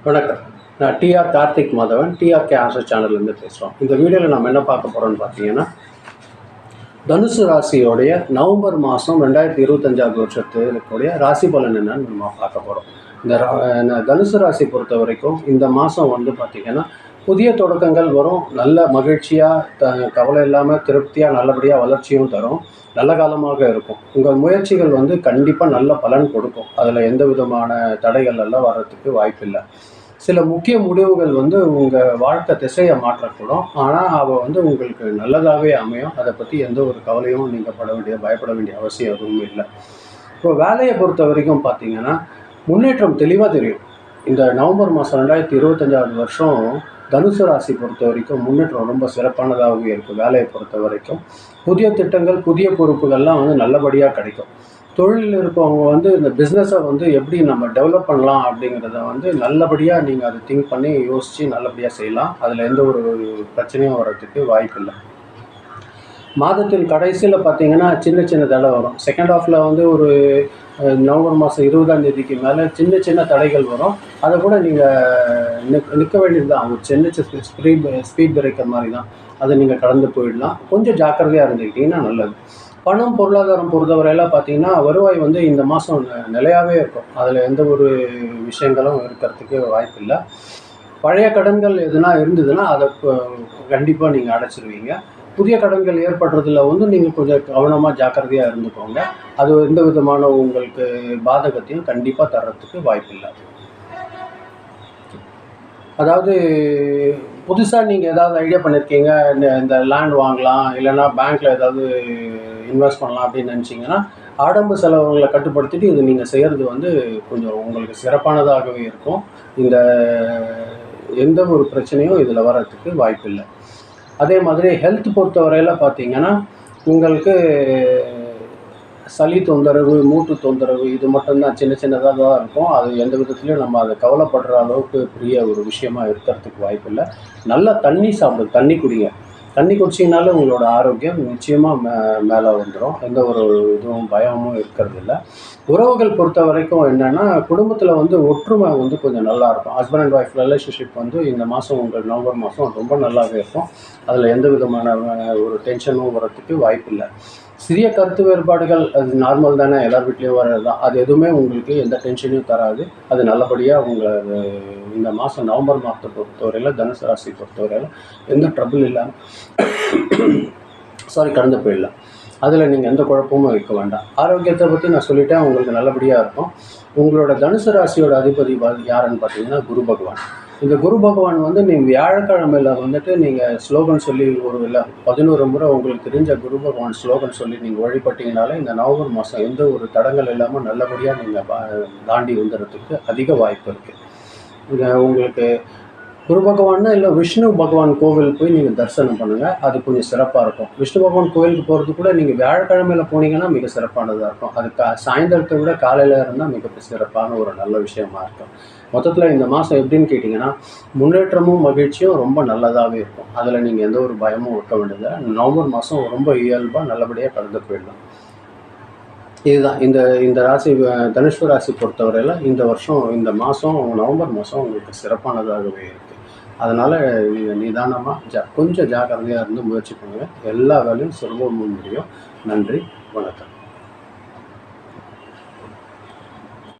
வணக்கம். நான் DR Karthik Madhavan, DRK answer சேனல்லேருந்து பேசுகிறோம். இந்த வீடியோவில் நம்ம என்ன பார்க்க போகிறோம்னு பார்த்தீங்கன்னா, தனுசு ராசியோடைய நவம்பர் மாதம் 2025 வருஷத்துடைய ராசி பலன் என்னன்னு நம்ம பார்க்க போகிறோம். இந்த தனுசு ராசி பொறுத்த வரைக்கும் இந்த மாதம் பார்த்திங்கன்னா, புதிய தொடக்கங்கள் வரும். நல்ல மகிழ்ச்சியாக கவலை இல்லாமல் திருப்தியாக நல்லபடியாக வளர்ச்சியும் தரும். நல்ல காலமாக இருக்கும். உங்கள் முயற்சிகள் கண்டிப்பாக நல்ல பலன் கொடுக்கும். அதில் எந்த விதமான தடைகள் எல்லாம் வர்றதுக்கு வாய்ப்பில்லை. சில முக்கிய முடிவுகள் உங்கள் வாழ்க்கை திசையை மாற்றக்கூடும். ஆனால் அவள் உங்களுக்கு நல்லதாகவே அமையும். அதை பற்றி எந்த ஒரு கவலையும் நீங்கள் பயப்பட வேண்டிய அவசியம் எதுவும் இல்லை. இப்போ வேலையை பொறுத்த வரைக்கும் பார்த்தீங்கன்னா, முன்னேற்றம் தெளிவாக தெரியும். இந்த நவம்பர் மாதம் 2025 வருஷம் தனுசு ராசி பொறுத்த வரைக்கும் முன்னேற்றம் ரொம்ப சிறப்பானதாகவே இருக்குது. வேலையை பொறுத்த வரைக்கும் புதிய திட்டங்கள், புதிய பொறுப்புகள்லாம் நல்லபடியாக கிடைக்கும். தொழிலில் இருக்கவங்க இந்த பிஸ்னஸை எப்படி நம்ம டெவலப் பண்ணலாம் அப்படிங்கிறத நல்லபடியாக நீங்கள் அதை திங்க் பண்ணி யோசித்து நல்லபடியாக செய்யலாம். அதில் எந்த ஒரு பிரச்சனையும் வர்றதுக்கு வாய்ப்பில்லை. மாதத்தின் கடைசியில் பார்த்தீங்கன்னா சின்ன சின்ன தடை வரும். செகண்ட் ஹாஃபில் ஒரு நவம்பர் மாதம் 20ஆம் தேதிக்கு மேலே சின்ன சின்ன தடைகள் வரும். அதை கூட நீங்கள் நிற்க வேண்டியது தான். ஒரு சின்ன ஸ்பீட் பிரேக்கர் மாதிரி தான். அதை நீங்கள் கடந்து போயிடலாம். கொஞ்சம் ஜாக்கிரதையாக இருந்துக்கிட்டிங்கன்னா நல்லது. பணம், பொருளாதாரம் பொறுத்தவரையெல்லாம் பார்த்தீங்கன்னா, வருவாய் இந்த மாதம் நிலையாகவே இருக்கும். அதில் எந்த ஒரு விஷயங்களும் இருக்கிறதுக்கு வாய்ப்பில்லை. பழைய கடன்கள் எதுனா இருந்ததுன்னா அதை கண்டிப்பாக நீங்கள் அடைச்சிருவீங்க. புதிய கடன்கள் ஏற்படுறதுல நீங்கள் கொஞ்சம் கவனமாக ஜாக்கிரதையாக இருந்துக்கோங்க. அது எந்த விதமான உங்களுக்கு பாதகத்தையும் கண்டிப்பாக தர்றதுக்கு வாய்ப்பில்லை. அதாவது புதுசாக நீங்கள் ஏதாவது ஐடியா பண்ணியிருக்கீங்க, இந்த லேண்ட் வாங்கலாம், இல்லைனா பேங்க்கில் ஏதாவது இன்வெஸ்ட் பண்ணலாம் அப்படின்னு நினச்சிங்கன்னா, ஆடம்பர செலவுகளை கட்டுப்படுத்திட்டு இது நீங்கள் செய்கிறது கொஞ்சம் உங்களுக்கு சிறப்பானதாகவே இருக்கும். இந்த எந்த ஒரு பிரச்சனையும் இதில் வர்றதுக்கு வாய்ப்பில்லை. அதே மாதிரி ஹெல்த் பொறுத்தவரையில் பார்த்தீங்கன்னா, உங்களுக்கு சளி தொந்தரவு, மூட்டு தொந்தரவு இது மட்டும்தான் சின்ன சின்னதாக தான் இருக்கும். அது எந்த விதத்துலையும் நம்ம அதை கவலைப்படுற அளவுக்கு பெரிய ஒரு விஷயமா இருக்கிறதுக்கு வாய்ப்பில்லை. நல்லா தண்ணி சாப்பிடுங்க, தண்ணி குடிங்க. தண்ணி குடிச்சிங்கனாலும் உங்களோட ஆரோக்கியம் நிச்சயமாக மேலே வந்துடும். எந்த ஒரு இதுவும் பயமும் இருக்கிறதில்ல. உறவுகள் பொறுத்த வரைக்கும் என்னென்னா, குடும்பத்தில் ஒற்றுமை கொஞ்சம் நல்லாயிருக்கும். ஹஸ்பண்ட் அண்ட் ஒய்ஃப் ரிலேஷன்ஷிப் இந்த மாதம் உங்கள் நவம்பர் மாதம் ரொம்ப நல்லாவே இருக்கும். அதில் எந்த விதமான ஒரு டென்ஷனும் வரத்துக்கு வாய்ப்பில்லை. சிறிய கருத்து வேறுபாடுகள் அது நார்மல் தானே, எல்லார் வீட்லேயும் வர்றது தான். அது எதுவுமே உங்களுக்கு எந்த டென்ஷனையும் தராது. அது நல்லபடியாக உங்களை இந்த மாதம் நவம்பர் மாதத்தை பொறுத்தவரையில், தனுசு ராசி பொறுத்தவரையில் எந்த ட்ரபிள் இல்லாமல் கடந்து போயிடலாம். அதில் நீங்கள் எந்த குழப்பமும் வைக்க வேண்டாம். ஆரோக்கியத்தை பற்றி நான் சொல்லிட்டேன். உங்களுக்கு நல்லபடியாக இருக்கும். உங்களோட தனுசு ராசியோட அதிபதி யாருன்னு பார்த்தீங்கன்னா குரு பகவான். இந்த குரு பகவான் நீங்கள் வியாழக்கிழமையில் நீங்கள் ஸ்லோகன் சொல்லி இல்லை 11 முறை உங்களுக்கு தெரிஞ்ச குரு பகவான் ஸ்லோகன் சொல்லி நீங்கள் வழிபட்டிங்கனாலே இந்த நவம்பர் மாதம் எந்த ஒரு தடங்கள் இல்லாமல் நல்லபடியாக நீங்கள் தாண்டி வந்துடுறதுக்கு அதிக வாய்ப்பு இருக்குது. உங்களுக்கு குரு பகவான்னா இல்லை விஷ்ணு பகவான் கோவில் போய் நீங்கள் தரிசனம் பண்ணுங்கள். அது கொஞ்சம் சிறப்பாக இருக்கும். விஷ்ணு பகவான் கோவிலுக்கு போகிறது கூட நீங்கள் வியாழக்கிழமையில் போனீங்கன்னா மிக சிறப்பானதாக இருக்கும். அது சாயந்தரத்தை விட காலையில் இருந்தால் மிக சிறப்பான ஒரு நல்ல விஷயமா இருக்கும். மொத்தத்தில் இந்த மாதம் எப்படின்னு கேட்டிங்கன்னா, முன்னேற்றமும் மகிழ்ச்சியும் ரொம்ப நல்லதாகவே இருக்கும். அதில் நீங்கள் எந்த ஒரு பயமும் இருக்க வேண்டியதில்லை. நவம்பர் மாதம் ரொம்ப இயல்பாக நல்லபடியாக கடந்து போயிடலாம். இதுதான் இந்த ராசி, தனுசு ராசி பொறுத்தவரையில் இந்த வருஷம் இந்த மாதம் நவம்பர் மாதம் உங்களுக்கு சிறப்பானதாகவே இருக்குது. அதனால் நீங்கள் நிதானமாக கொஞ்சம் ஜாக்கிரதையாக இருந்து முயற்சி பண்ணுங்கள். எல்லா வேலையும் சுலபமாக முடியும். நன்றி, வணக்கம்.